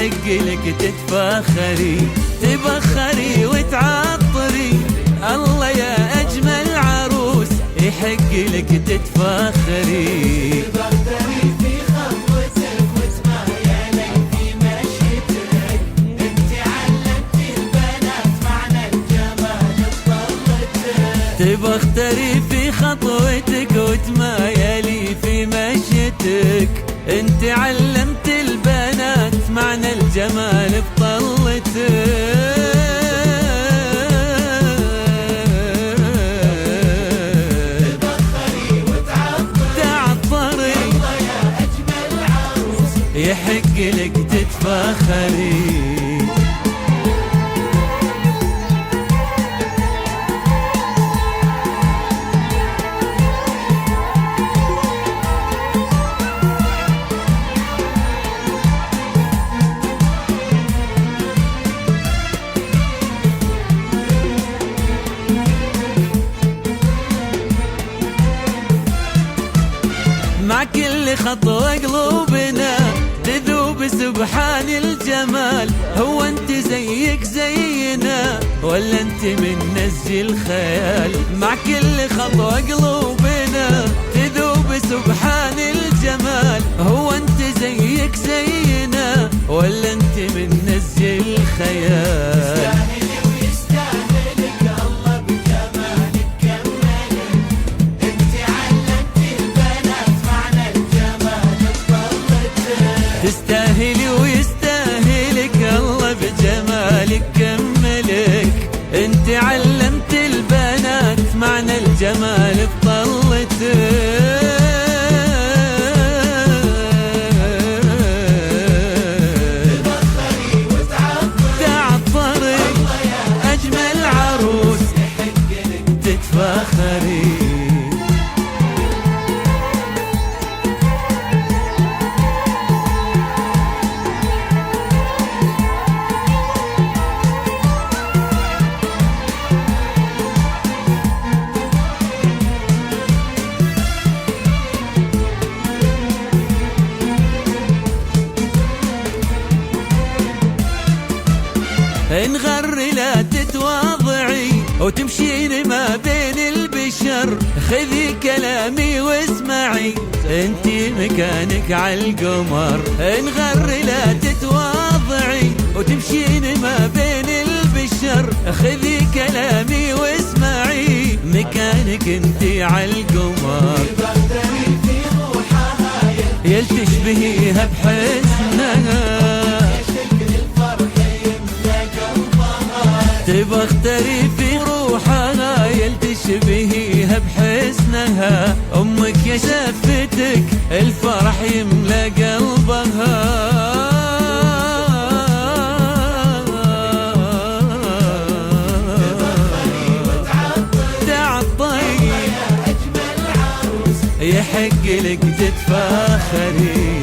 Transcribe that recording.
يحق لك تتفاخري، تبخري وتعطري، الله يا أجمل عروس يحق لك تتفاخري. تبختري في خطوتك وتمهيلك في مشيتك، انت علمتي البنات معنى الجمال بطلتك. تبختري في خطوتك وتمايلي في مشيتك، انت علمت البنات معنى الجمال بطلتك. يحق لك تتفاخري. مع كل خطوة قلوبنا تذوب سبحان الجمال، هو انت زيك زينا ولا انت من نسج الخيال؟ مع كل خطوة قلوبنا تذوب سبحان الجمال، هو انت زيك زينا ولا انت من نسج الخيال؟ تستاهلي ويستاهلك الله بجمالك كملك، انت علمت البنات معنى الجمال بطلتك. تبخري تعطري الله يا أجمل عروس يحق لك تتفاخري. انغر لا تتواضعي وتمشين ما بين البشر، خذي كلامي واسمعي انتي مكانك عالقمر. انغر لا تتواضعي وتمشين ما بين البشر، خذي كلامي واسمعي مكانك انتي عالقمر. تبختري في روحها يل تشبهيها بحسنها، تبختري في روحها يل تشبهيها بحسنها، أمك يا شفتك الفرح يملى قلبها. تعطري يا أجمل عروس يحق لك تتفاخري.